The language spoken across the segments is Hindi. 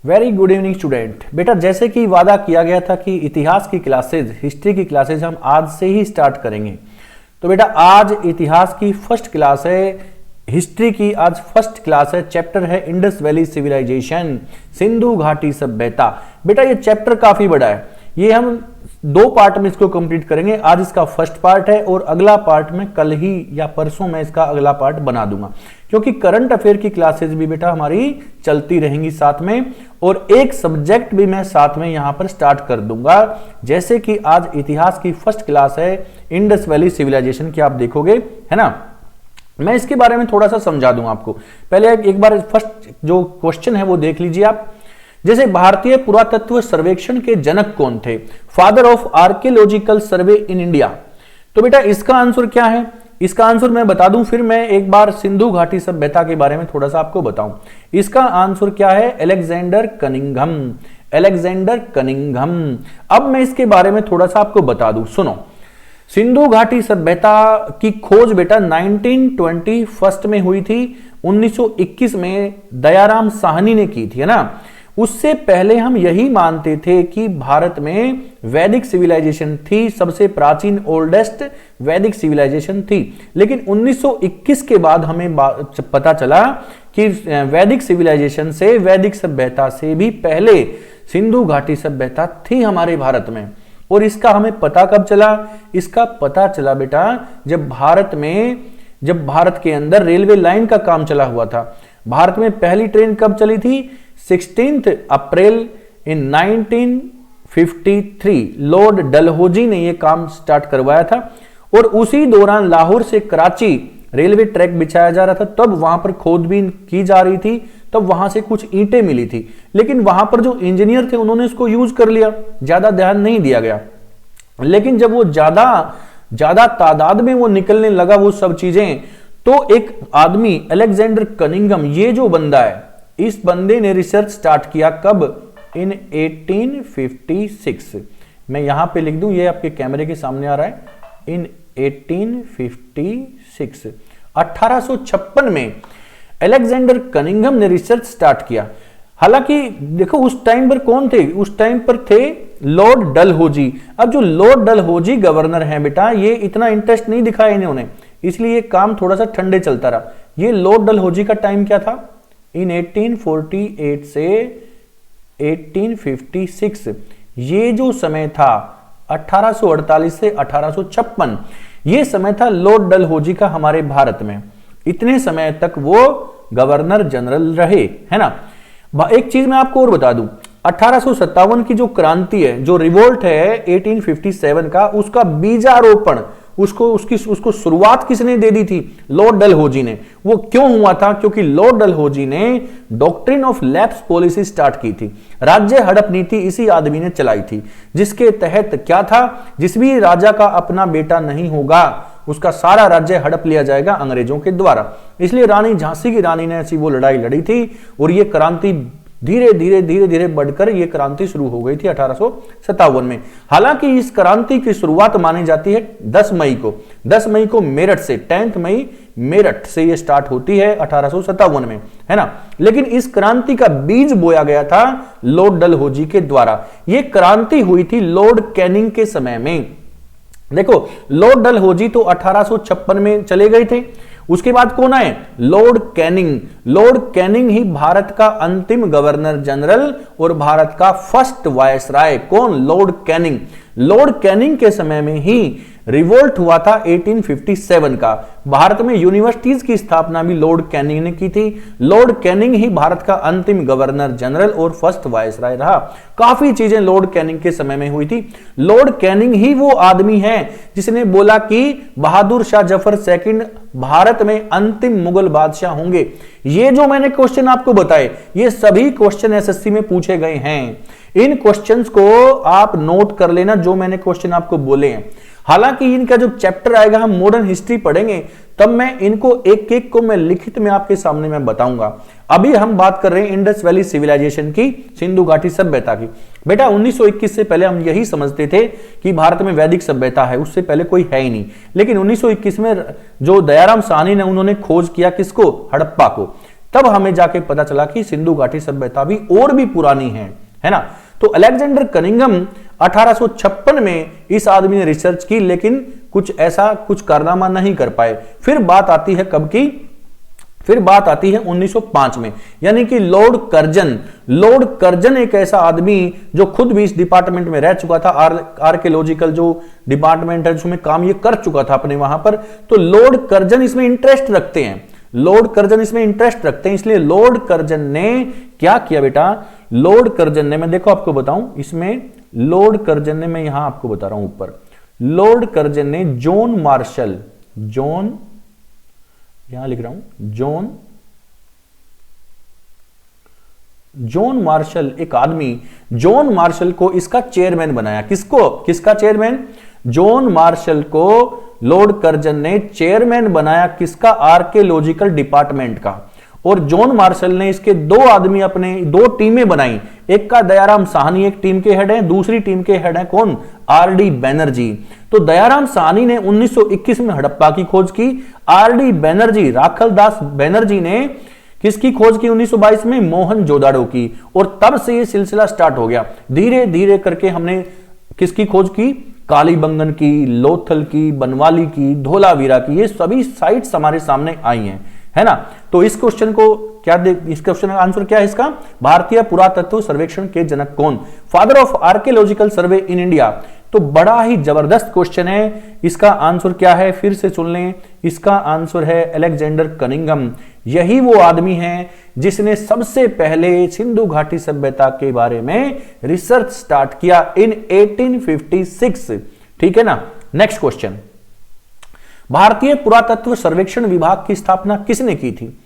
Very good evening student. बेटा जैसे कि वादा किया गया था कि इतिहास की क्लासेज, हिस्ट्री की क्लासेज हम आज से ही स्टार्ट करेंगे, तो बेटा आज इतिहास की फर्स्ट क्लास है, हिस्ट्री की आज फर्स्ट क्लास है। चैप्टर है इंडस वैली सिविलाइजेशन, सिंधु घाटी सभ्यता। बेटा ये चैप्टर काफी बड़ा है, ये हम 2 पार्ट में इसको कंप्लीट करेंगे। आज इसका फर्स्ट पार्ट है और अगला पार्ट में कल ही या परसों में इसका अगला पार्ट बना दूंगा, क्योंकि करंट अफेयर की क्लासेस भी बेटा हमारी चलती रहेंगी साथ में, और एक सब्जेक्ट भी मैं साथ में यहां पर स्टार्ट कर दूंगा। जैसे कि आज इतिहास की फर्स्ट क्लास है इंडस वैली सिविलाइजेशन की, आप देखोगे है ना। मैं इसके बारे में थोड़ा सा समझा दूं आपको। पहले एक बार फर्स्ट जो क्वेश्चन है वो देख लीजिए आप। जैसे भारतीय पुरातत्व सर्वेक्षण के जनक कौन थे? Father of archaeological survey in India. तो बेटा इसका आंसर क्या है? इसका आंसर मैं बता दूं, फिर मैं एक बार सिंधु घाटी सभ्यता के बारे में थोड़ा सा आपको बताऊं। इसका आंसर क्या है? Alexander Cunningham. Alexander Cunningham. अब मैं इसके बारे में थोड़ा सा आपको बता दूं, सुनो। सिंधु घाटी सभ्यता की खोज बेटा 1921 में हुई थी, 1921 में दयाराम साहनी ने की थी, है ना। उससे पहले हम यही मानते थे कि भारत में वैदिक सिविलाइजेशन थी, सबसे प्राचीन ओल्डेस्ट वैदिक सिविलाइजेशन थी। लेकिन 1921 के बाद हमें पता चला कि वैदिक सिविलाइजेशन से, वैदिक सभ्यता से भी पहले सिंधु घाटी सभ्यता थी हमारे भारत में। और इसका हमें पता कब चला? इसका पता चला बेटा जब भारत के अंदर रेलवे लाइन का काम चला हुआ था। भारत में पहली ट्रेन कब चली थी? 16 अप्रैल इन 1953 लॉर्ड डलहौजी ने यह काम स्टार्ट करवाया था, और उसी दौरान लाहौर से कराची रेलवे ट्रैक बिछाया जा रहा था। तब वहां पर खोदबीन की जा रही थी, तब वहां से कुछ ईंटें मिली थी, लेकिन वहां पर जो इंजीनियर थे उन्होंने इसको यूज कर लिया, ज्यादा ध्यान नहीं दिया गया। लेकिन जब वो ज्यादा तादाद में वो निकलने लगा वो सब चीजें, तो एक आदमी अलेक्जेंडर कनिंघम, ये जो बंदा है, इस बंदे ने रिसर्च स्टार्ट किया कब? इन 1856। मैं यहां पे लिख दूं, ये आपके कैमरे के सामने आ रहा है, इन 1856 1856 में अलेक्जेंडर कनिंघम ने रिसर्च स्टार्ट किया। हालांकि देखो उस टाइम पर कौन थे? उस टाइम पर थे लॉर्ड डलहौजी। अब जो लॉर्ड डलहौजी गवर्नर हैं बेटा, ये इतना इंटरेस्ट नहीं दिखाया इन्होंने, इसलिए ये काम थोड़ा सा ठंडे चलता रहा। ये लॉर्ड डलहौजी का टाइम क्या था? इन 1848 से 1856, ये जो समय था 1848 से 1856, ये समय था लॉर्ड डलहौजी का हमारे भारत में। इतने समय तक वो गवर्नर जनरल रहे, है ना। एक चीज मैं आपको और बता दूं, 1857 की जो क्रांति है, जो रिवोल्ट है 1857 का, उसका बीजारोपण, उसको शुरुआत किसने दे दी थी? लॉर्ड डलहौजी ने। वो क्यों हुआ था? क्योंकि लॉर्ड डलहौजी ने doctrine of lapse policy start की थी, राज्य हड़प नीति इसी आदमी ने चलाई थी, जिसके तहत क्या था? जिस भी राजा का अपना बेटा नहीं होगा उसका सारा राज्य हड़प लिया जाएगा अंग्रेजों के द्वारा। इसलिए रानी झांसी की रानी ने ऐसी वो लड़ाई लड़ी थी, और ये क्रांति धीरे धीरे बढ़कर ये क्रांति शुरू हो गई थी 1857 में। हालांकि इस क्रांति की शुरुआत मानी जाती है 10 मई को। 10 मई को मेरठ से, 10 मई मेरठ से ये स्टार्ट होती है 1857 में, है ना। लेकिन इस क्रांति का बीज बोया गया था लॉर्ड डलहौजी के द्वारा। ये क्रांति हुई थी लॉर्ड कैनिंग के समय में। देखो लॉर्ड डलहौजी तो 1856 में चले गए थे। उसके बाद कौन आए? Lord Canning. लॉर्ड कैनिंग ही भारत का अंतिम गवर्नर जनरल और भारत का फर्स्ट वायसराय। कौन? Lord Canning. लॉर्ड कैनिंग के समय में ही रिवोल्ट हुआ था 1857 का। भारत में यूनिवर्सिटीज की स्थापना भी लॉर्ड कैनिंग ने की थी। लॉर्ड कैनिंग ही भारत का अंतिम गवर्नर जनरल और फर्स्ट वायसराय रहा। काफी चीजें लॉर्ड कैनिंग के समय में हुई थी। लॉर्ड कैनिंग ही वो आदमी है जिसने बोला कि बहादुर शाह जफर सेकंड भारत में अंतिम मुगल बादशाह होंगे। ये जो मैंने क्वेश्चन आपको बताए, ये सभी क्वेश्चन एसएससी में पूछे गए हैं। इन क्वेश्चंस को आप नोट कर लेना, जो मैंने क्वेश्चन आपको बोले हैं। हालांकि इनका जो चैप्टर आएगा, हम मॉडर्न हिस्ट्री पढ़ेंगे, तब मैं इनको एक एक को मैं लिखित में आपके सामने मैं बताऊंगा। अभी हम बात कर रहे हैं इंडस वैली सिविलाइजेशन की, सिंधु घाटी सभ्यता की। बेटा 1921 से पहले हम यही समझते थे कि भारत में वैदिक सभ्यता है, उससे पहले कोई है ही नहीं। लेकिन 1921 में जो दयाराम साहनी ने उन्होंने खोज किया किसको? हड़प्पा को। तब हमें जाके पता चला कि सिंधु घाटी सभ्यता भी और भी पुरानी है ना। तो अलेक्जेंडर कनिंघम 1856 में इस आदमी ने रिसर्च की, लेकिन कुछ कारनामा नहीं कर पाए। फिर बात आती है कब की? फिर बात आती है 1905 में, यानी कि लॉर्ड कर्जन एक ऐसा आदमी जो खुद भी इस डिपार्टमेंट में रह चुका था, आर्कियोलॉजिकल जो डिपार्टमेंट है उसमें काम ये कर चुका था अपने वहां पर। तो लॉर्ड कर्जन इसमें इंटरेस्ट रखते हैं, इसलिए लॉर्ड कर्जन ने क्या किया बेटा? लॉर्ड कर्जन ने, मैं देखो आपको बताऊं इसमें, लॉर्ड कर्जन ने, मैं यहां आपको बता रहा हूं ऊपर, लॉर्ड कर्जन ने यहां लिख रहा हूं, जॉन मार्शल एक आदमी, जॉन मार्शल को इसका चेयरमैन बनाया। किसका चेयरमैन? जॉन मार्शल को लॉर्ड कर्जन ने चेयरमैन बनाया, किसका? आर्कियोलॉजिकल डिपार्टमेंट का। और जॉन मार्शल ने इसके दो टीमें बनाई, एक का दयाराम साहनी एक टीम के हेड है, दूसरी टीम के हेड है कौन? आरडी बैनर्जी। तो दयाराम साहनी ने 1921 में हड़प्पा की खोज की, आरडी बैनर्जी, राखलदास बैनर्जी ने किसकी खोज की? 1922 में मोहनजोदाड़ो की। और तब से यह सिलसिला स्टार्ट हो गया, धीरे धीरे करके हमने किसकी खोज की? कालीबंगन की, लोथल की, बनवाली की, धोलावीरा की, ये सभी साइट्स हमारे सामने आई हैं, है ना। तो इस क्वेश्चन को इस क्वेश्चन का आंसर क्या है इसका? भारतीय पुरातत्व सर्वेक्षण के जनक कौन? Father of archaeological survey in India. तो बड़ा ही जबरदस्त क्वेश्चन है। इसका आंसर क्या है? फिर से सुन लें, इसका आंसर है अलेक्जेंडर कनिंघम। यही वो आदमी है जिसने सबसे पहले सिंधु घाटी सभ्यता के बारे में रिसर्च स्टार्ट किया इन 1856। ठीक है ना। नेक्स्ट क्वेश्चन, भारतीय पुरातत्व सर्वेक्षण विभाग की स्थापना किसने की थी?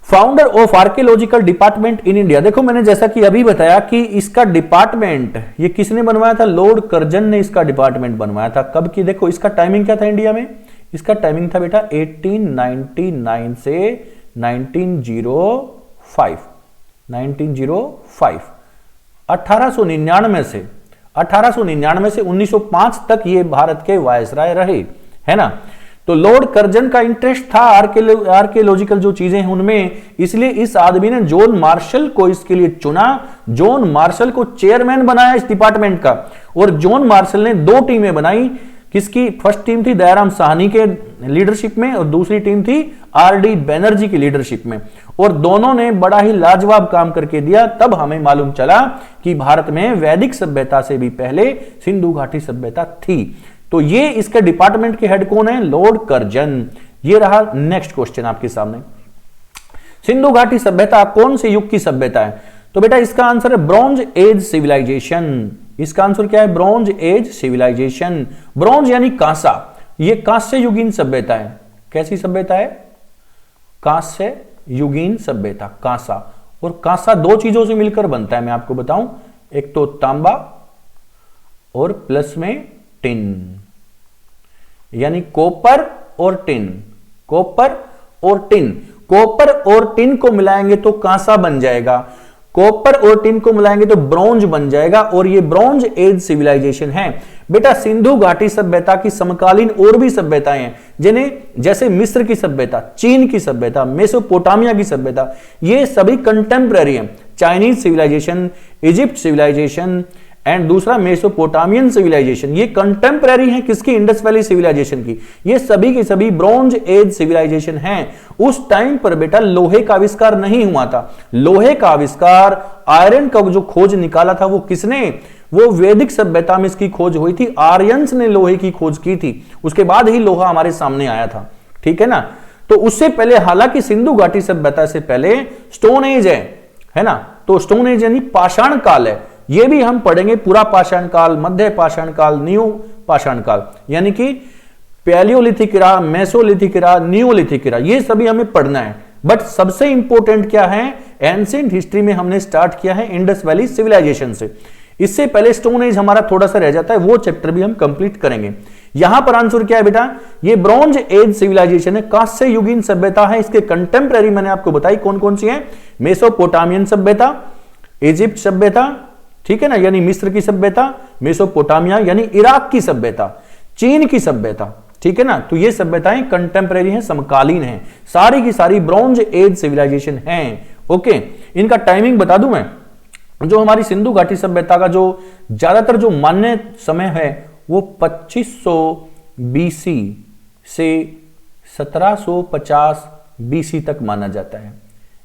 Founder of archaeological department in India. देखो मैंने जैसा कि अभी बताया कि इसका डिपार्टमेंट ये किसने बनवाया था? लॉर्ड कर्जन ने इसका डिपार्टमेंट बनवाया था। कब की? देखो इसका टाइमिंग क्या था इंडिया में? इसका टाइमिंग था बेटा 1899 से 1905। 1899 से 1905 तक ये भारत के वायसराय रहे, है ना। तो लॉर्ड कर्जन का इंटरेस्ट था आर्कियोलॉजिकल जो चीजें हैं उनमें, इसलिए इस आदमी ने जॉन मार्शल को इसके लिए चुना, जॉन मार्शल को चेयरमैन बनाया इस डिपार्टमेंट का। और जॉन मार्शल ने दो टीमें बनाई, किसकी? फर्स्ट टीम थी दयाराम साहनी के लीडरशिप में और दूसरी टीम थी आरडी बैनर्जी की लीडरशिप में। और दोनों ने बड़ा ही लाजवाब काम करके दिया। तब हमें मालूम चला कि भारत में वैदिक सभ्यता से भी पहले सिंधु घाटी सभ्यता थी। तो ये इसके डिपार्टमेंट के हेड कौन है? Lord Curzon. ये रहा नेक्स्ट क्वेश्चन आपके सामने। सिंधु घाटी सभ्यता कौन से युग की सभ्यता है? तो बेटा इसका आंसर है ब्रॉन्ज एज सिविलाइजेशन। इसका आंसर क्या है? Bronze age civilisation. ब्रॉन्ज यानी कांसा, ये कांस्य युगीन सभ्यता है। कैसी सभ्यता है? कांस्य युगीन सभ्यता, कांसा। और कांसा दो चीजों से मिलकर बनता है, मैं आपको बताऊं, एक तो तांबा और प्लस में टिन, यानी कॉपर और टिन। कॉपर और टिन को मिलाएंगे तो कांसा बन जाएगा, कॉपर और टिन को मिलाएंगे तो ब्रॉन्ज बन जाएगा। और ये ब्रॉन्ज एज सिविलाइजेशन है। बेटा सिंधु घाटी सभ्यता की समकालीन और भी सभ्यताएं हैं, जिन्हें जैसे मिस्र की सभ्यता, चीन की सभ्यता, मेसोपोटामिया की सभ्यता, ये सभी कंटेम्पररी हैं। Chinese civilisation, Egypt civilisation and दूसरा मेसोपोटामियन सिविलाइजेशन, ये कंटेम्पररी है किसकी? इंडस वैली सिविलाइजेशन की। ये सभी के सभी ब्रॉन्ज एज सिविलाइजेशन हैं। उस टाइम पर बेटा लोहे का आविष्कार नहीं हुआ था। लोहे का आविष्कार, आयरन का जो खोज निकाला था वो किसने? वो वैदिक सभ्यता में इसकी खोज हुई थी। आर्यंस ने लोहे की खोज की थी, उसके बाद ही लोहा हमारे सामने आया था। ठीक है ना। तो उससे पहले, हालांकि सिंधु घाटी सभ्यता से पहले स्टोन एज है ना। तो स्टोन एज यानी पाषाण काल है। ये भी हम पढ़ेंगे, पूरा पाषाण काल, मध्य पाषाण काल, न्यू पाषाण काल, यानी कि पैलियोलिथिक इरा, मेसोलिथिक इरा, नियोलिथिक इरा, ये सभी हमें पढ़ना है। बट सबसे इंपॉर्टेंट क्या है? एंशिएंट हिस्ट्री में हमने स्टार्ट किया है इंडस वैली सिविलाइजेशन से। इससे पहले स्टोन एज हमारा थोड़ा सा रह जाता है, वो चैप्टर भी हम कंप्लीट करेंगे। यहां पर आंसर क्या है बेटा? ये ब्रॉन्ज एज सिविलाइजेशन है, कांस्य युगीन सभ्यता है। इसके कंटेम्पररी मैंने आपको बताई कौन कौन सी है? मेसोपोटामियन सभ्यता, इजिप्ट सभ्यता, ठीक है ना, यानी मिस्र की सभ्यता, मेसोपोटामिया यानी इराक की सभ्यता, चीन की सभ्यता, ठीक है ना। तो ये सभ्यताएं कंटेम्परेरी हैं, समकालीन हैं, सारी की सारी ब्रॉन्ज एज सिविलाइजेशन हैं। ओके, इनका टाइमिंग बता दूं मैं, जो हमारी सिंधु घाटी सभ्यता का जो ज्यादातर जो मान्य समय है वो 2500 बीसी से 1750 बीसी तक माना जाता है।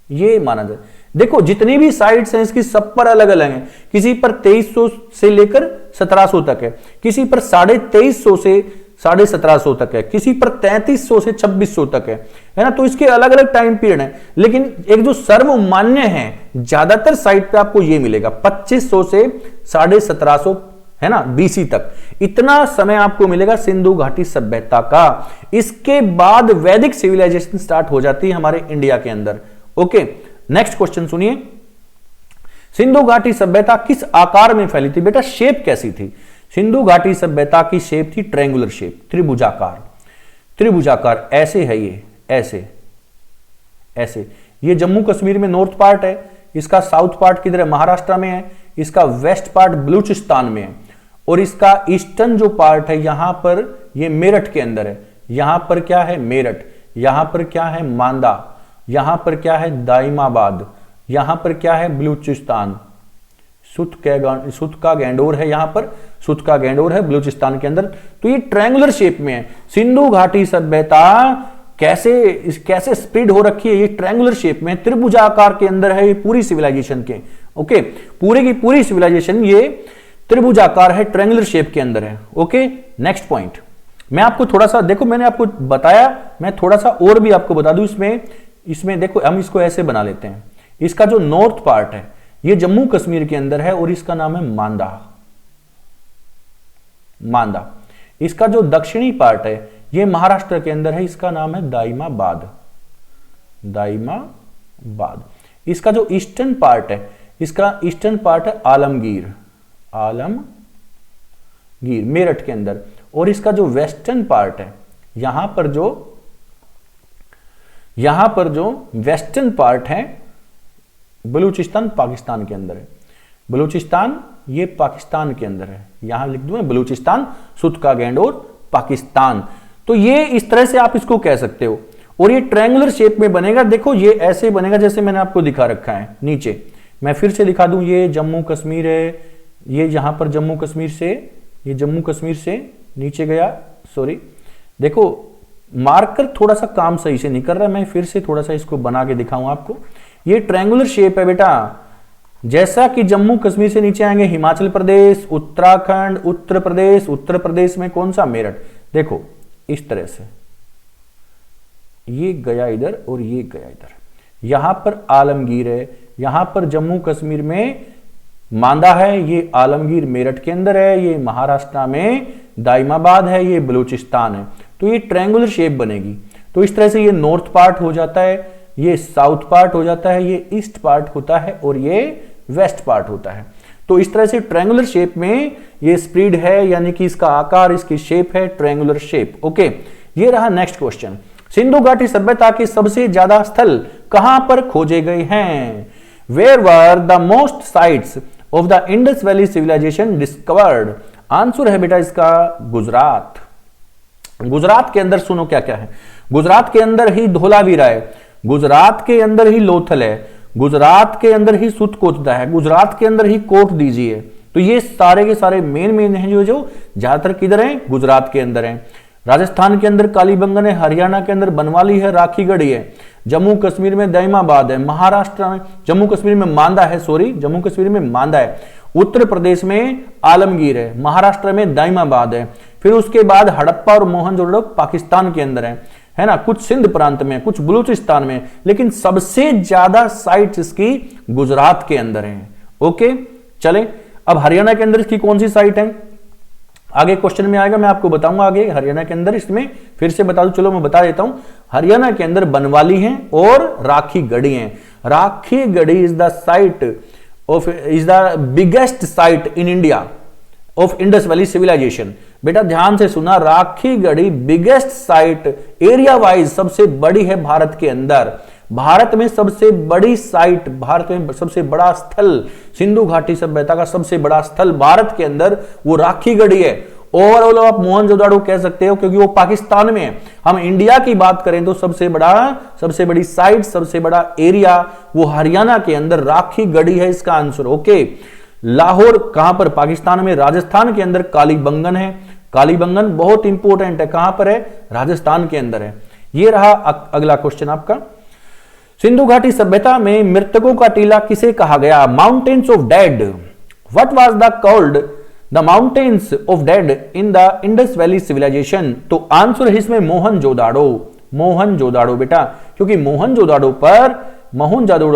ये माना जाता है। देखो जितनी भी साइट्स हैं इसकी सब पर अलग अलग हैं, किसी पर 2300 से लेकर 1700 तक है, किसी पर 2350 से 1750 तक है, किसी पर 3300 से 2600 तक है ना। तो इसके अलग अलग टाइम पीरियड है, लेकिन एक जो सर्वमान्य है ज्यादातर साइट पे आपको ये मिलेगा 2500 से 1750 है ना बीसी तक, इतना समय आपको मिलेगा सिंधु घाटी सभ्यता का। इसके बाद वैदिक सिविलाइजेशन स्टार्ट हो जाती है हमारे इंडिया के अंदर। ओके, नेक्स्ट क्वेश्चन सुनिए, सिंधु घाटी सभ्यता किस आकार में फैली थी? बेटा शेप कैसी थी? सिंधु घाटी सभ्यता की शेप थी ट्रायंगुलर शेप, त्रिभुजाकार। त्रिभुजाकार ऐसे है, ये ऐसे ऐसे। ये जम्मू कश्मीर में नॉर्थ पार्ट है, इसका साउथ पार्ट किधर है? महाराष्ट्र में है, इसका वेस्ट पार्ट बलूचिस्तान में है, और इसका ईस्टर्न जो पार्ट है यहां पर ये मेरठ के अंदर है। यहां पर क्या है? मेरठ। यहां पर क्या है? मांदा। यहां पर क्या है? दाइमाबाद। यहां पर क्या है? बलूचिस्तान। सुत का गैंडोर है, यहां पर सुत का गैंडोर है बलूचिस्तान के अंदर। तो ये ट्रायंगुलर शेप में है। सिंधु घाटी सभ्यता कैसे स्प्रेड हो रखी है? ये ट्रायंगुलर शेप में, त्रिभुजाकार के अंदर है ये पूरी सिविलाइजेशन के। ओके, पूरे की पूरी सिविलाइजेशन ये त्रिभुजाकार है, ट्रायंगुलर शेप के अंदर है। ओके, नेक्स्ट पॉइंट मैं आपको थोड़ा सा, देखो मैंने आपको बताया, मैं थोड़ा सा और भी आपको बता दूं। इसमें देखो हम इसको ऐसे बना लेते हैं, इसका जो नॉर्थ पार्ट है ये जम्मू कश्मीर के अंदर है और इसका नाम है मांदा। मांदा। इसका जो दक्षिणी पार्ट है ये महाराष्ट्र के अंदर है, इसका नाम है दाइमाबाद। दाइमाबाद। इसका जो ईस्टर्न पार्ट है, इसका ईस्टर्न पार्ट है आलमगीर। आलमगीर मेरठ के अंदर। और इसका जो वेस्टर्न पार्ट है, यहां पर जो वेस्टर्न पार्ट है बलूचिस्तान पाकिस्तान के अंदर है। बलूचिस्तान ये पाकिस्तान के अंदर है, यहां लिख दूं मैं बलूचिस्तान, सुत का गैंडोर पाकिस्तान। तो ये इस तरह से आप इसको कह सकते हो। और ये ट्रायंगुलर शेप में बनेगा। देखो ये ऐसे बनेगा जैसे मैंने आपको दिखा रखा है नीचे। मैं फिर से दिखा दूं, ये जम्मू कश्मीर है, ये यहां पर जम्मू कश्मीर से, ये जम्मू कश्मीर से नीचे गया। सॉरी, देखो मार्कर थोड़ा सा काम सही से नहीं कर रहा, मैं फिर से थोड़ा सा इसको बना के दिखाऊं आपको। ये ट्रायंगुलर शेप है बेटा, जैसा कि जम्मू कश्मीर से नीचे आएंगे हिमाचल प्रदेश, उत्तराखंड, उत्तर प्रदेश, उत्तर प्रदेश में कौन सा? मेरठ। देखो इस तरह से ये गया इधर और ये गया इधर। यहां पर आलमगीर है, यहां पर जम्मू कश्मीर में मांदा है, ये आलमगीर मेरठ के अंदर है, ये महाराष्ट्र में दाइमाबाद है, ये बलूचिस्तान है। तो ये ट्रायंगुलर शेप बनेगी। तो इस तरह से ये नॉर्थ पार्ट हो जाता है, ये साउथ पार्ट हो जाता है, ये ईस्ट पार्ट होता है और ये वेस्ट पार्ट होता है। तो इस तरह से ट्रायंगुलर शेप में ये स्प्रेड है, यानी कि इसका आकार, इसकी शेप है ट्रायंगुलर शेप। ओके, ये रहा नेक्स्ट क्वेश्चन। सिंधु घाटी सभ्यता के सबसे ज्यादा स्थल कहां पर खोजे गए हैं? Where were the most sites of the Indus valley civilisation discovered? Answer है बेटा इसका गुजरात। गुजरात के अंदर सुनो क्या क्या है। गुजरात के अंदर ही धोलावीरा है, गुजरात के अंदर ही लोथल है, गुजरात के अंदर ही सुतकोतदा है, गुजरात के अंदर ही कोट दीजिए। तो ये सारे के सारे मेन हैं जो ज्यादातर किधर हैं? गुजरात के अंदर हैं। राजस्थान के अंदर कालीबंगन है, हरियाणा के अंदर बनवाली है, राखीगढ़ी है, जम्मू कश्मीर में दाइमाबाद है, महाराष्ट्र में, जम्मू कश्मीर में मांदा है, सॉरी जम्मू कश्मीर में मांदा है, उत्तर प्रदेश में आलमगीर है, महाराष्ट्र में दाइमाबाद है। फिर उसके बाद हड़प्पा और मोहनजोदड़ो पाकिस्तान के अंदर है ना, कुछ सिंध प्रांत में, कुछ बलूचिस्तान में, लेकिन सबसे ज्यादा साइट्स इसकी गुजरात के अंदर है। ओके, चलें अब हरियाणा के अंदर इसकी कौन सी साइट है? आगे क्वेश्चन में आएगा, मैं आपको बताऊंगा आगे हरियाणा के अंदर। इसमें फिर से बता दूं, चलो मैं बता देता हूं। हरियाणा के अंदर बनवाली है और राखीगढ़ी है। Rakhigarhi is the site of, is the biggest site in India of Indus valley civilisation. बेटा ध्यान से सुना, Rakhigarhi biggest site, area wise सबसे बड़ी है भारत के अंदर। भारत में सबसे बड़ी साइट, भारत में सबसे बड़ा स्थल, सिंधु घाटी सभ्यता का सबसे बड़ा स्थल भारत के अंदर वो राखीगढ़ी है। ओवरऑल आप मोहनजोदाड़ो कह सकते हो क्योंकि वो पाकिस्तान में है। हम इंडिया की बात करें तो सबसे बड़ी साइट, सबसे बड़ा एरिया वो हरियाणा के अंदर राखी गढ़ी है इसका आंसर। ओके, लाहौर कहां पर? पाकिस्तान में। राजस्थान के अंदर कालीबंगन है। कालीबंगन बहुत इंपॉर्टेंट है, कहां पर है? राजस्थान के अंदर है। ये रहा अगला क्वेश्चन आपका। सिंधु घाटी सभ्यता में मृतकों का टीला किसे कहा गया? Mountains of dead. What was the called the mountains of dead in the Indus valley civilization? तो आंसर है इसमें मोहनजोदाड़ो। मोहनजोदाड़ो बेटा, क्योंकि मोहनजोदाड़ो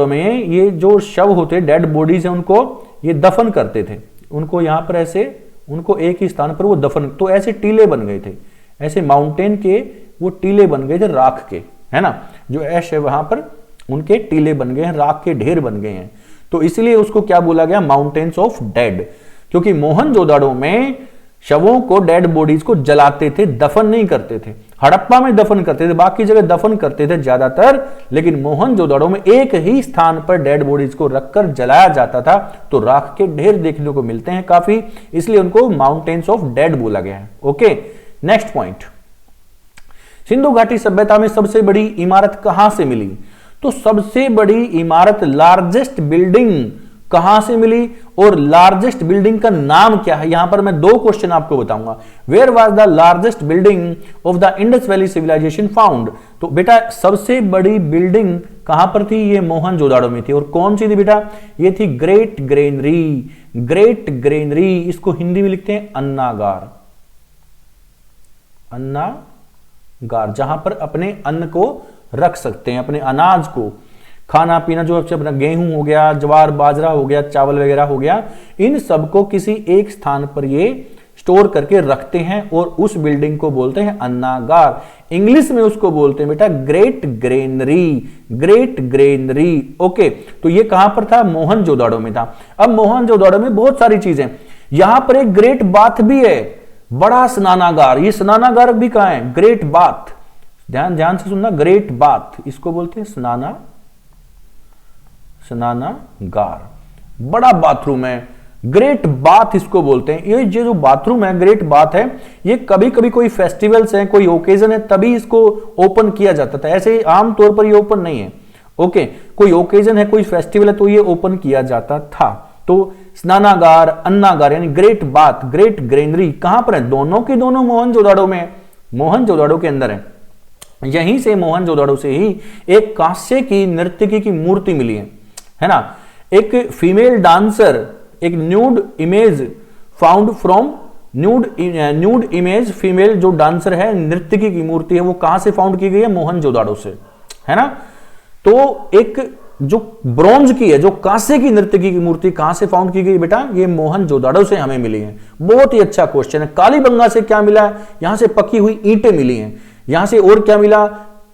में ये जो शव होते, डेड बॉडीज है, उनको ये दफन करते थे। उनको यहां पर ऐसे, उनको एक ही स्थान पर वो दफन, तो ऐसे टीले बन गए थे, ऐसे माउंटेन के वो टीले बन गए थे राख के, है ना, जो ऐश है वहां पर उनके टीले बन गए हैं, राख के ढेर बन गए हैं। तो इसलिए उसको क्या बोला गया? माउंटेन्स ऑफ डेड, क्योंकि मोहनजोदाड़ो में शवों को, डेड बॉडीज को जलाते थे, दफन नहीं करते थे। हड़प्पा में दफन करते थे, बाकी जगह दफन करते थे ज्यादातर, लेकिन मोहनजोदाड़ो में एक ही स्थान पर डेड बॉडीज को रखकर जलाया जाता था। तो राख के ढेर देखने को मिलते हैं काफी, इसलिए उनको माउंटेन्स ऑफ डेड बोला गया है। Okay, next point. सिंधु घाटी सभ्यता में सबसे बड़ी इमारत कहां से मिली? तो सबसे बड़ी इमारत, लार्जेस्ट बिल्डिंग कहां से मिली और लार्जेस्ट बिल्डिंग का नाम क्या है? यहां पर मैं दो क्वेश्चन आपको बताऊंगा। Where was the largest building of the Indus valley civilization found? तो बेटा सबसे बड़ी बिल्डिंग कहां पर थी? ये मोहनजोदाड़ो में थी। और कौन सी थी बेटा? ये थी ग्रेट ग्रेनरी। ग्रेट ग्रेनरी, इसको हिंदी में लिखते हैं अन्नागार। अन्नागार, जहां पर अपने अन्न को रख सकते हैं, अपने अनाज को, खाना पीना, जो अपना गेहूं हो गया, ज्वार बाजरा हो गया, चावल वगैरह हो गया, इन सबको किसी एक स्थान पर ये स्टोर करके रखते हैं और उस बिल्डिंग को बोलते हैं अन्नागार। इंग्लिश में उसको बोलते हैं बेटा great granary. Great granary. Okay, तो ये कहां पर था? मोहनजोदाड़ो में था। अब मोहनजोदाड़ो में बहुत सारी चीजें, यहां पर एक ग्रेट बाथ भी है, बड़ा स्नानागार। ये स्नानागार भी कहां है? ग्रेट बाथ, ध्यान से सुनना, ग्रेट बाथ इसको बोलते हैं स्नानागार, बड़ा बाथरूम है, ग्रेट बाथ इसको बोलते हैं। ये जो बाथरूम है, ग्रेट बाथ है, ये कभी कभी कोई फेस्टिवल्स है, कोई ओकेजन है, तभी इसको ओपन किया जाता था, ऐसे आमतौर पर ये ओपन नहीं है। ओके, कोई ओकेजन है, कोई फेस्टिवल है, तो ये ओपन किया जाता था। तो स्नानागार, अन्नागार यानी ग्रेट बाथ, ग्रेट ग्रेनरी कहां पर है? दोनों की दोनों मोहनजोदाड़ो में, मोहनजोदाड़ो के अंदर है। यहीं से, मोहनजोदाड़ो से ही एक कांस्य की नर्तकी की मूर्ति मिली है ना। एक फीमेल डांसर, एक nude image found from nude image, female जो डांसर है, नर्तकी की मूर्ति है, वो कहां से फाउंड की गई है? मोहनजोदाड़ो से, है ना। तो एक जो ब्रॉन्ज की है, जो कांसे की नर्तकी की मूर्ति कहां से फाउंड की गई बेटा? ये मोहनजोदाड़ो से हमें मिली है। बहुत ही अच्छा क्वेश्चन है। कालीबंगा से क्या मिला? यहां से पकी हुई ईंटें मिली हैं। यहां से और क्या मिला?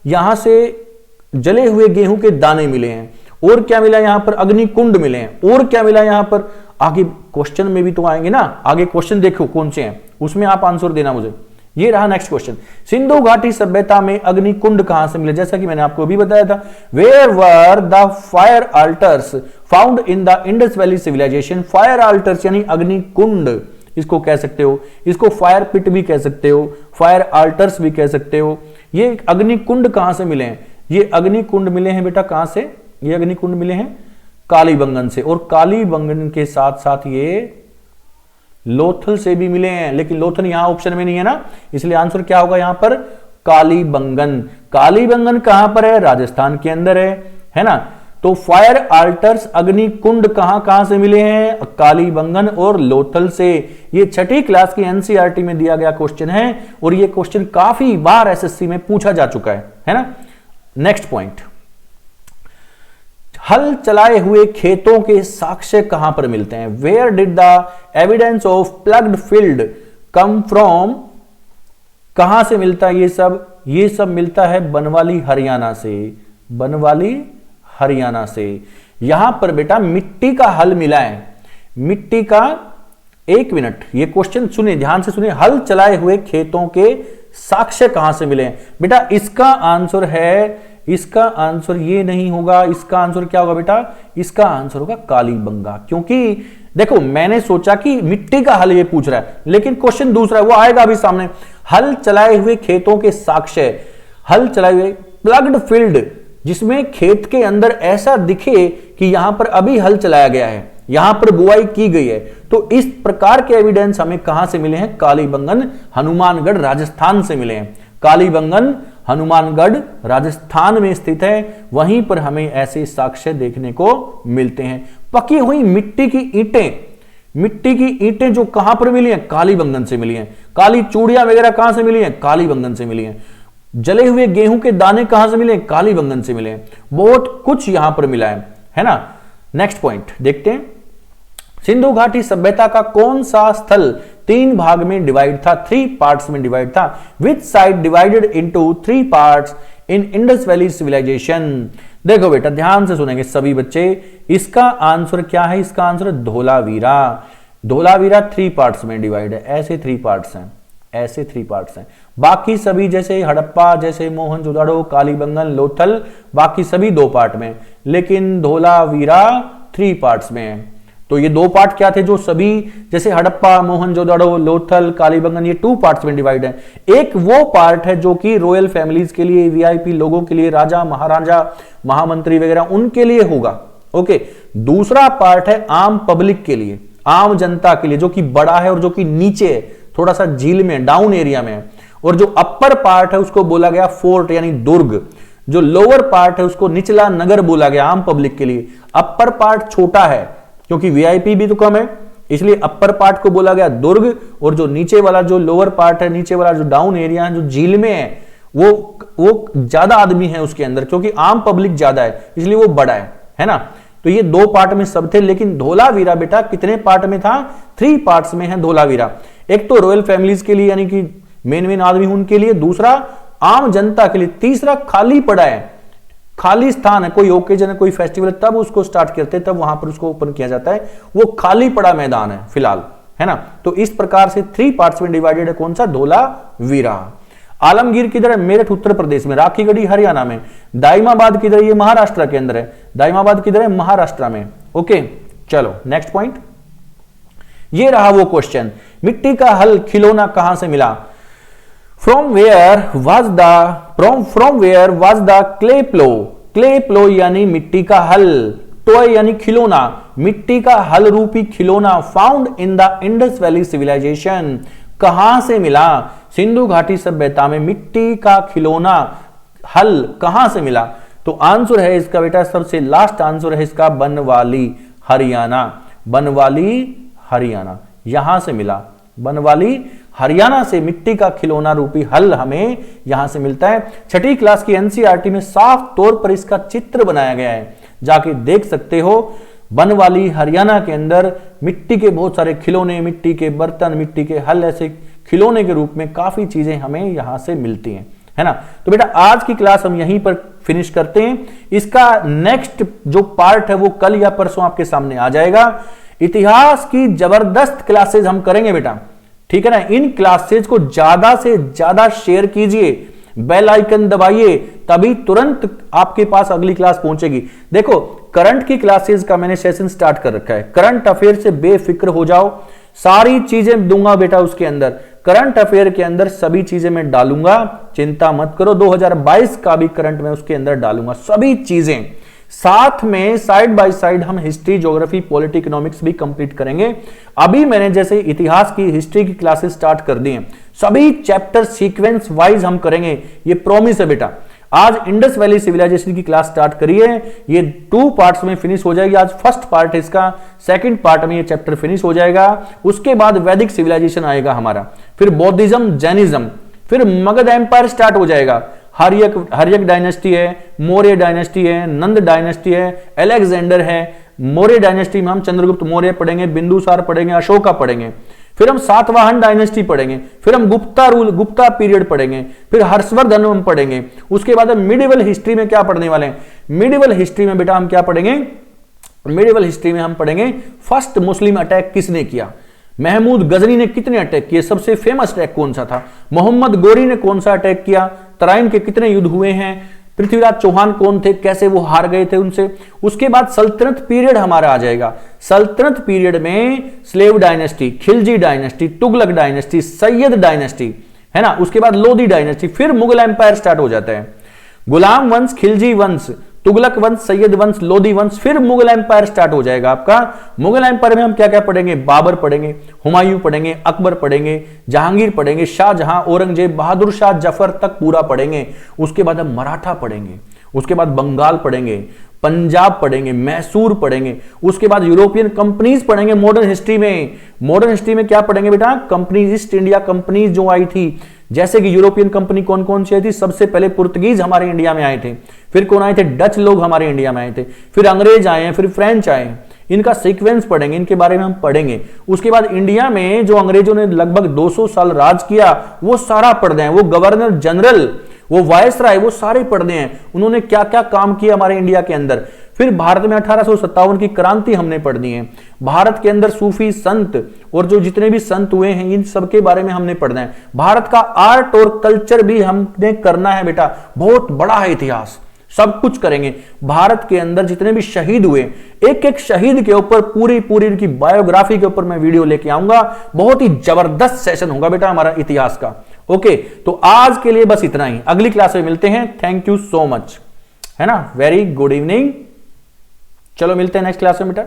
यहां से जले हुए गेहूं के दाने मिले हैं। और क्या मिला? यहां पर अग्निकुंड मिले हैं। और क्या मिला यहां पर? आगे क्वेश्चन में भी तो आएंगे ना, आगे क्वेश्चन देखो कौन से हैं, उसमें आप आंसर देना मुझे। ये रहा नेक्स्ट क्वेश्चन। सिंधु घाटी सभ्यता में अग्निकुंड कहां से मिले? जैसा कि मैंने आपको अभी बताया था, where were the fire altars found in the Indus valley civilization? Fire altars यानी अग्निकुंड इसको कह सकते हो, इसको फायर पिट भी कह सकते हो, फायर अल्टर्स भी कह सकते हो। ये अग्निकुंड कहां से मिले हैं? ये अग्निकुंड मिले हैं बेटा कहां से? ये अग्निकुंड मिले हैं कालीबंगन से, और कालीबंगन के साथ साथ ये लोथल से भी मिले हैं, लेकिन लोथल यहां ऑप्शन में नहीं है ना, इसलिए आंसर क्या होगा यहां पर? कालीबंगन। कालीबंगन कहां पर है? राजस्थान के अंदर है ना। तो फायर अल्टर्स, अग्निकुंड कहां से मिले हैं? कालीबंगन और लोथल से। ये छठी क्लास की एनसीईआरटी में दिया गया क्वेश्चन है, और ये क्वेश्चन काफी बार एसएससी में पूछा जा चुका है ना। नेक्स्ट पॉइंट, हल चलाए हुए खेतों के साक्ष्य कहां पर मिलते हैं? Where did the evidence of ploughed field come from? कहां से मिलता है ये सब मिलता है बनवाली हरियाणा से। बनवाली हरियाणा से। यहां पर बेटा मिट्टी का हल मिला है, मिट्टी का, एक मिनट ये क्वेश्चन सुनिए, ध्यान से सुनिए। हल चलाए हुए खेतों के साक्ष्य कहां से मिले? बेटा इसका आंसर है, इसका आंसर ये नहीं होगा, इसका आंसर क्या होगा बेटा? इसका आंसर होगा कालीबंगा, क्योंकि देखो मैंने सोचा कि मिट्टी का हल ये पूछ रहा है, लेकिन क्वेश्चन दूसरा है, वो आएगा अभी सामने। हल चलाए हुए खेतों के साक्ष्य, हल चलाए हुए प्लग्ड फील्ड, जिसमें खेत के अंदर ऐसा दिखे कि यहां पर अभी हल चलाया गया है, यहां पर बुआई की गई है। तो इस प्रकार के एविडेंस हमें कहां से मिले हैं? कालीबंगन हनुमानगढ़ राजस्थान से मिले हैं। कालीबंगन हनुमानगढ़ राजस्थान में स्थित है, वहीं पर हमें ऐसे साक्ष्य देखने को मिलते हैं। पकी हुई मिट्टी की ईंटें, मिट्टी की ईंटें जो कहां पर मिली हैं? कालीबंगन से मिली हैं। काली चूड़ियां वगैरह कहां से मिली हैं? कालीबंगन से मिली हैं। जले हुए गेहूं के दाने कहां से मिले? कालीबंगन से मिले हैं। बहुत कुछ यहां पर मिला है ना। नेक्स्ट पॉइंट देखते हैं। सिंधु घाटी सभ्यता का कौन सा स्थल 3 भाग में डिवाइड था? 3 पार्ट्स में डिवाइड था। Which side divided into 3 parts in Indus valley civilization? देखो बेटा ध्यान से सुनेंगे सभी बच्चे, इसका आंसर क्या है? इसका आंसर धोलावीरा। धोलावीरा 3 पार्ट्स में डिवाइड है। ऐसे 3 पार्ट्स हैं, ऐसे 3 पार्ट्स हैं। बाकी सभी जैसे हड़प्पा, जैसे मोहनजोदड़ो, कालीबंगन, लोथल, बाकी सभी 2 पार्ट में, लेकिन धोलावीरा 3 पार्ट्स में है। तो ये 2 पार्ट क्या थे? जो सभी जैसे हड़प्पा, मोहनजोदड़ो, लोथल, कालीबंगन, ये 2 पार्ट्स में डिवाइड है। एक वो पार्ट है जो कि रॉयल फैमिलीज के लिए, वीआईपी लोगों के लिए, राजा महाराजा महामंत्री वगैरह उनके लिए होगा। ओके, दूसरा पार्ट है आम पब्लिक के लिए, आम जनता के लिए, जो कि बड़ा है और जो कि नीचे है, थोड़ा सा झील में, डाउन एरिया में है। और जो अपर पार्ट है उसको बोला गया फोर्ट यानी दुर्ग। जो लोअर पार्ट है उसको निचला नगर बोला गया आम पब्लिक के लिए। अपर पार्ट छोटा है क्योंकि वीआईपी भी तो कम है, इसलिए अपर पार्ट को बोला गया दुर्ग। और जो नीचे वाला, जो लोअर पार्ट है, नीचे वाला जो डाउन एरिया है, जो झील में है, वो ज्यादा आदमी है उसके अंदर, क्योंकि आम पब्लिक ज्यादा है इसलिए वो बड़ा है ना। तो ये 2 पार्ट में सब थे। लेकिन धोलावीरा बेटा कितने पार्ट में था? 3 पार्ट्स में है धोलावीरा। एक तो रॉयल फैमिलीज के लिए यानी कि मेन आदमी उनके लिए, दूसरा आम जनता के लिए, तीसरा खाली पड़ा है, खाली स्थान है, कोई ओकेजन है, कोई फेस्टिवल, तब उसको स्टार्ट करते हैं, तब वहां पर उसको ओपन किया जाता है। वो खाली पड़ा मैदान है फिलहाल, है ना। तो इस प्रकार से 3 पार्ट्स में डिवाइडेड है। कौन सा? धोलावीरा। आलमगीर किधर है? मेरठ उत्तर प्रदेश में। राखीगढ़ी हरियाणा में। दाइमाबाद किधर? ये महाराष्ट्र के अंदर है। दाइमाबाद किधर है? महाराष्ट्र में। ओके चलो नेक्स्ट पॉइंट। ये रहा वो क्वेश्चन, मिट्टी का हल खिलौना कहां से मिला? From where was the clay plow? Clay plow यानी मिट्टी का हल, टॉय यानी खिलौना, मिट्टी का हल रूपी खिलौना found in the Indus valley civilization कहां से मिला? सिंधु घाटी सभ्यता में मिट्टी का खिलौना हल कहां से मिला? तो आंसर है इसका बेटा, सबसे लास्ट आंसर है इसका बनवाली हरियाणा। बनवाली हरियाणा यहां से मिला। बनवाली हरियाणा से मिट्टी का खिलौना रूपी हल हमें यहां से मिलता है। 6ठी क्लास की एनसीईआरटी में साफ तौर पर इसका चित्र बनाया गया है, जाके देख सकते हो। बनवाली हरियाणा के अंदर मिट्टी के बहुत सारे खिलौने, मिट्टी के बर्तन, मिट्टी के हल, ऐसे खिलौने के रूप में काफी चीजें हमें यहां से मिलती हैं, है ना। तो बेटा आज की क्लास हम यहीं पर फिनिश करते हैं। इसका नेक्स्ट जो पार्ट है वो कल या परसों आपके सामने आ जाएगा। इतिहास की जबरदस्त क्लासेज हम करेंगे बेटा, ठीक है ना। इन क्लासेज को ज्यादा से ज्यादा शेयर कीजिए, बेल आइकन दबाइए, तभी तुरंत आपके पास अगली क्लास पहुंचेगी। देखो करंट की क्लासेस का मैंने सेशन स्टार्ट कर रखा है। करंट अफेयर से बेफिक्र हो जाओ, सारी चीजें दूंगा बेटा उसके अंदर। करंट अफेयर के अंदर सभी चीजें मैं डालूंगा, चिंता मत करो। 2022 का भी करंट में उसके अंदर डालूंगा, सभी चीजें। साथ में साइड बाय साइड हम हिस्ट्री, ज्योग्राफी, पॉलिटी, इकोनॉमिक्स भी कंप्लीट करेंगे। अभी मैंने जैसे इतिहास की, हिस्ट्री की क्लासेस स्टार्ट कर दी हैं, सभी चैप्टर सीक्वेंस वाइज हम करेंगे, ये प्रॉमिस है बेटा। आज इंडस वैली सिविलाइजेशन की क्लास स्टार्ट करी है, ये 2 पार्ट्स में फिनिश हो जाएगी। आज फर्स्ट पार्ट है इसका, सेकंड पार्ट में ये चैप्टर फिनिश हो जाएगा। उसके बाद वैदिक सिविलाइजेशन आएगा हमारा, फिर बौद्धिज्म, जैनिज्म, फिर मगध एम्पायर स्टार्ट हो जाएगा। हर्यक डायनेस्टी है, मौर्य डायनेस्टी है, नंद डायनेस्टी है, अलेक्जेंडर है। मौर्य डायनेस्टी में हम चंद्रगुप्त मौर्य पढ़ेंगे, बिंदुसार पढ़ेंगे, अशोका पढ़ेंगे, फिर हम सातवाहन डायनेस्टी पढ़ेंगे, फिर हम गुप्ता पीरियड पढ़ेंगे, फिर हर्षवर्धन हम पढ़ेंगे। उसके बाद हम मिडिवल हिस्ट्री में क्या पढ़ने वाले हैं? मिडिवल हिस्ट्री में बेटा हम क्या पढ़ेंगे? मिडिवल हिस्ट्री में हम पढ़ेंगे फर्स्ट मुस्लिम अटैक किसने किया, महमूद गजनी ने कितने अटैक किए, सबसे फेमस अटैक कौन सा था, मोहम्मद गोरी ने कौन सा अटैक किया, तराइन के कितने युद्ध हुए हैं, पृथ्वीराज चौहान कौन थे, कैसे वो हार गए थे उनसे। उसके बाद सल्तनत पीरियड हमारा आ जाएगा। सल्तनत पीरियड में slave dynasty, Khilji dynasty, Tughlaq dynasty, Syed dynasty, है ना। उसके बाद लोधी डायनेस्टी, फिर मुगल एम्पायर स्टार्ट हो जाता है। गुलाम वंश, खिलजी वंश, तुगलक वंश, सैयद वंश, लोधी वंश, फिर मुगल एम्पायर स्टार्ट हो जाएगा आपका। मुगल एम्पायर में हम क्या क्या पढ़ेंगे, बाबर पढ़ेंगे, हुमायूं पढ़ेंगे, अकबर पढ़ेंगे, जहांगीर पढ़ेंगे, शाहजहां, औरंगजेब, बहादुर शाह, जफर तक पूरा पढ़ेंगे। उसके बाद हम मराठा पढ़ेंगे, उसके बाद बंगाल पढ़ेंगे, पंजाब पढ़ेंगे, मैसूर पढ़ेंगे, उसके बाद यूरोपियन कंपनीज पढ़ेंगे। मॉडर्न हिस्ट्री में, मॉडर्न हिस्ट्री में क्या पढ़ेंगे बेटा, कंपनीज, ईस्ट इंडिया कंपनीज जो आई थी, जैसे कि यूरोपियन कंपनी कौन कौन सी आई थी, सबसे पहले पुर्तगीज हमारे इंडिया में आए थे, फिर कौन आए थे, डच लोग हमारे इंडिया में आए थे, फिर अंग्रेज आए हैं, फिर फ्रेंच आए हैं। इनका सीक्वेंस पढ़ेंगे, इनके बारे में हम पढ़ेंगे। उसके बाद इंडिया में जो अंग्रेजों ने लगभग 200 साल राज किया वो सारा पढ़ हैं। वो गवर्नर जनरल, वो वायसराय, वो सारे पढ़ने हैं, उन्होंने क्या क्या काम किया हमारे इंडिया के अंदर। फिर भारत में 1857 की क्रांति हमने पढ़नी है। भारत के अंदर सूफी संत और जो जितने भी संत हुए हैं इन सब के बारे में हमने पढ़ना है। भारत का आर्ट और कल्चर भी हमने करना है बेटा, बहुत बड़ा है इतिहास, सब कुछ करेंगे। भारत के अंदर जितने भी शहीद हुए, एक एक शहीद के ऊपर पूरी पूरी उनकी बायोग्राफी के ऊपर मैं वीडियो लेके आऊंगा। बहुत ही जबरदस्त सेशन होगा बेटा हमारा इतिहास का। ओके, तो आज के लिए बस इतना ही, अगली क्लास में मिलते हैं। थैंक यू सो मच, है ना। वेरी गुड इवनिंग, चलो मिलते हैं नेक्स्ट क्लास में बेटा।